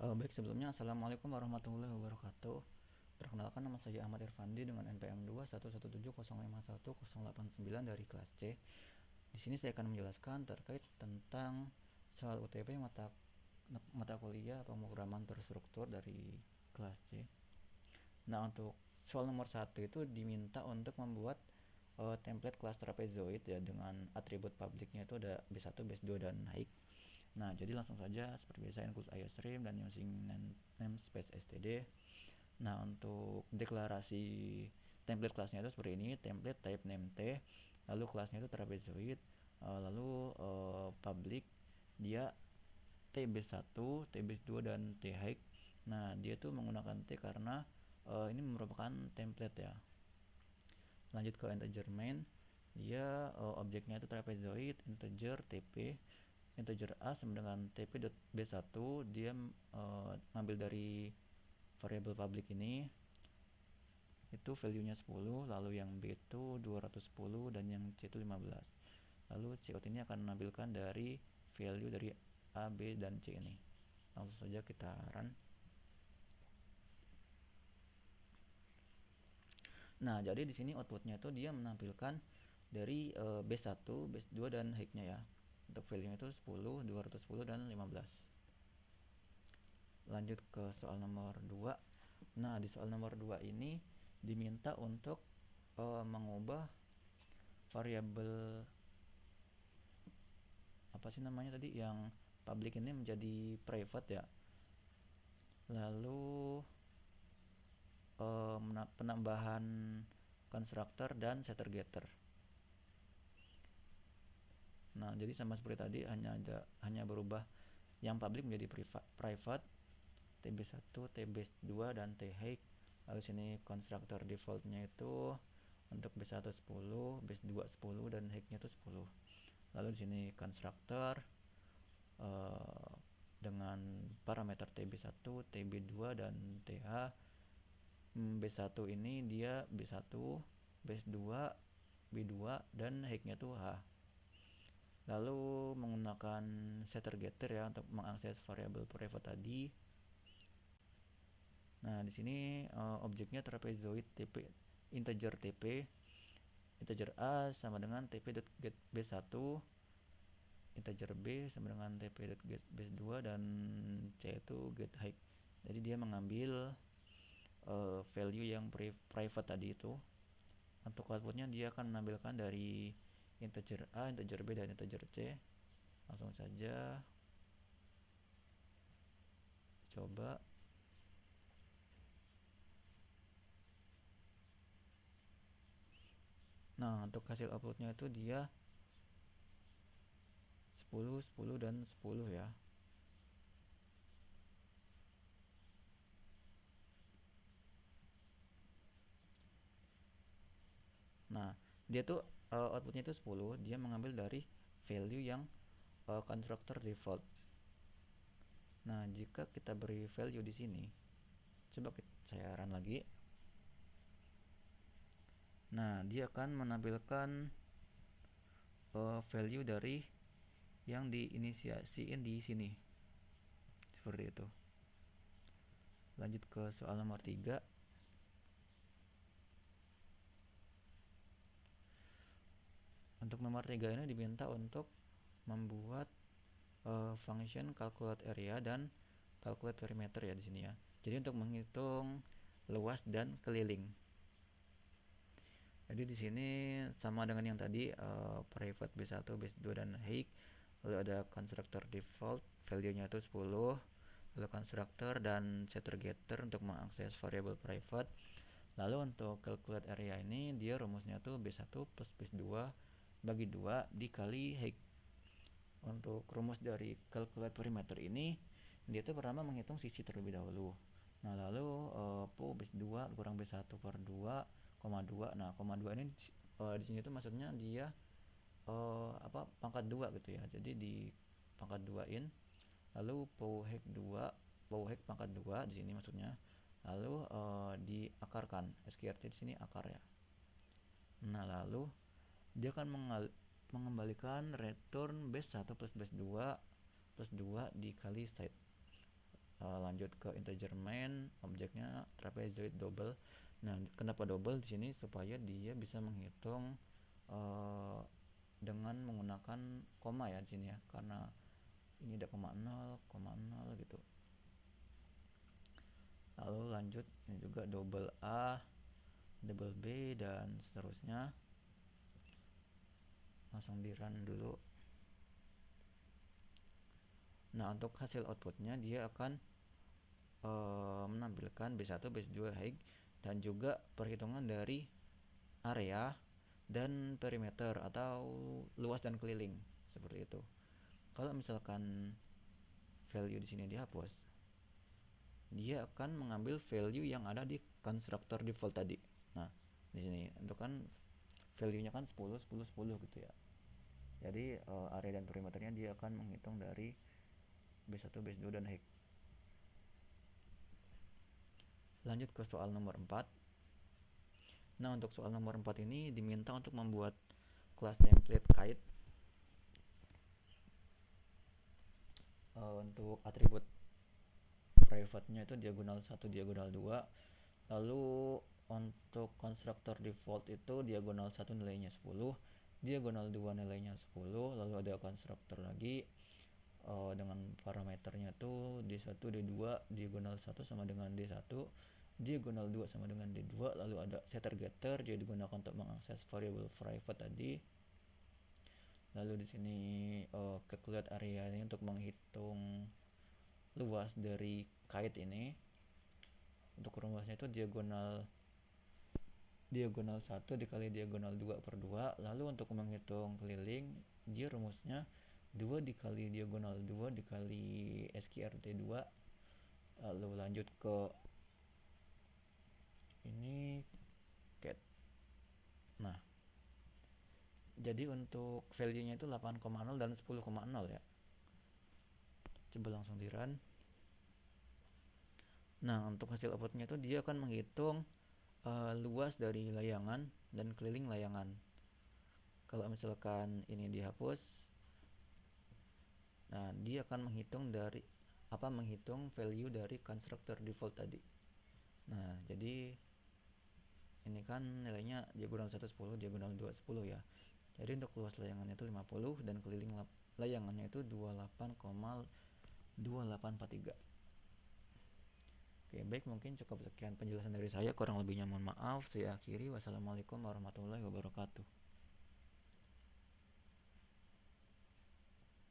Baik, sebelumnya Assalamualaikum warahmatullahi wabarakatuh. Perkenalkan, nama saya Ahmad Irfandi dengan NPM 21170510889 dari kelas C. Di sini saya akan menjelaskan terkait tentang soal UTP mata kuliah pemrograman terstruktur dari kelas C. Nah, untuk soal nomor satu itu diminta untuk membuat template kelas trapezoid ya, dengan atribut publiknya itu ada B1, B2 dan high. Nah, jadi langsung saja seperti biasa include iostream dan using namespace std. Nah, untuk deklarasi template kelasnya itu seperti ini, template type name t, lalu kelasnya itu trapezoid, lalu public dia tb1, tb2 dan t height. Nah, dia tuh menggunakan t karena ini merupakan template ya. Lanjut ke integer main, dia objeknya itu trapezoid, integer tp, integer a sama dengan tp.b1, dia ngambil dari variable public ini itu value-nya 10, lalu yang b itu 210 dan yang c itu 15. Lalu cout ini akan menampilkan dari value dari a, b dan c ini. Langsung saja kita run. Nah, jadi di sini outputnya itu dia menampilkan dari B1, B2 dan height-nya ya. Untuk value-nya itu 10, 210 dan 15. Lanjut ke soal nomor 2. Nah, di soal nomor 2 ini diminta untuk mengubah variabel apa sih namanya tadi yang public ini menjadi private ya. Lalu penambahan constructor dan setter getter. Nah, jadi sama seperti tadi, hanya berubah yang public menjadi private, tb1, tb2 dan t height. Lalu sini constructor defaultnya itu untuk b1 10, b2 10 dan height-nya itu 10. Lalu di sini constructor dengan parameter tb1, tb2 dan th. B1 ini dia b1, b2, b2 dan height-nya itu h. Lalu menggunakan setter getter ya untuk mengakses variabel private tadi. Nah, di sini objeknya trapezoid tp integer tp, integer a sama dengan tp.getB1, integer b sama dengan tp.getB2 dan c itu getHeight. Jadi dia mengambil value yang private tadi itu. Untuk outputnya dia akan menampilkan dari integer a, integer b dan integer c. Langsung saja coba. Nah, untuk hasil outputnya itu dia 10, 10 dan 10 ya. Nah, dia tuh outputnya itu 10, dia mengambil dari value yang constructor default. Nah, jika kita beri value di sini, coba saya run lagi. Nah, dia akan menampilkan value dari yang diinisiasiin di sini. Seperti itu. Lanjut ke soal nomor 3. Untuk nomor 3 ini diminta untuk membuat function calculate area dan calculate perimeter ya di sini ya. Jadi untuk menghitung luas dan keliling. Jadi di sini sama dengan yang tadi, private B1, B2 dan height. Lalu ada constructor default, value-nya itu 10. Lalu constructor dan setter getter untuk mengakses variable private. Lalu untuk calculate area ini dia rumusnya tuh B1 plus B2 bagi 2 dikali height. Untuk rumus dari calculate perimeter ini dia tuh pertama menghitung sisi terlebih dahulu. Nah, lalu B2 kurang B1 per 2, 2. Nah, 2 ini di sini tuh maksudnya dia pangkat 2 gitu ya. Jadi di pangkat 2-in. Lalu pow heck pangkat 2 di sini maksudnya. Lalu diakarkan. SQRT di sini akar ya. Nah, lalu dia akan mengembalikan return base 1 plus base 2 plus 2 dikali side. Lanjut ke integer main, objeknya trapezoid double. Nah, kenapa double di sini? Supaya dia bisa menghitung dengan menggunakan koma ya di sini ya, karena ini ada koma 0, koma 0 gitu. Lalu lanjut ini juga double A, double B, dan seterusnya. Langsung di run dulu. Nah, untuk hasil outputnya dia akan menampilkan B1, B2 high, dan juga perhitungan dari area dan perimeter atau luas dan keliling seperti itu. Kalau misalkan value di sini dihapus, dia akan mengambil value yang ada di constructor default tadi. Nah, di sini untuk kan value-nya kan 10 10 10 gitu ya. Jadi area dan perimeternya dia akan menghitung dari B1, B2 dan high. Lanjut ke soal nomor 4. Nah, untuk soal nomor 4 ini diminta untuk membuat kelas template kite untuk atribut private-nya itu diagonal 1, diagonal 2. Lalu untuk konstruktor default itu diagonal 1 nilainya 10, diagonal 2 nilainya 10, lalu ada konstruktor lagi dengan parameternya tuh D1, D2, diagonal 1 sama dengan D1, diagonal 2 sama dengan D2, lalu ada setter getter dia digunakan untuk mengakses variable private tadi. Lalu di sini calculate area ini untuk menghitung luas dari kite ini. Untuk rumusnya itu diagonal 1 dikali diagonal 2 per 2. Lalu untuk menghitung keliling dia rumusnya 2 dikali diagonal 2 dikali SQRT 2. Lalu lanjut ke ini cat. Nah, jadi untuk value nya itu 8,0 dan 10,0 ya. Coba langsung di run. Nah, untuk hasil outputnya itu dia akan menghitung luas dari layangan dan keliling layangan. Kalau misalkan ini dihapus, nah dia akan menghitung value dari constructor default tadi. Nah, jadi ini kan nilainya diagonal 1 10, diagonal 2 10 ya. Jadi untuk luas layangannya itu 50 dan keliling layangannya itu 28,2843. Oke, baik, mungkin cukup sekian penjelasan dari saya, kurang lebihnya mohon maaf. Saya akhiri. Wassalamualaikum warahmatullahi wabarakatuh.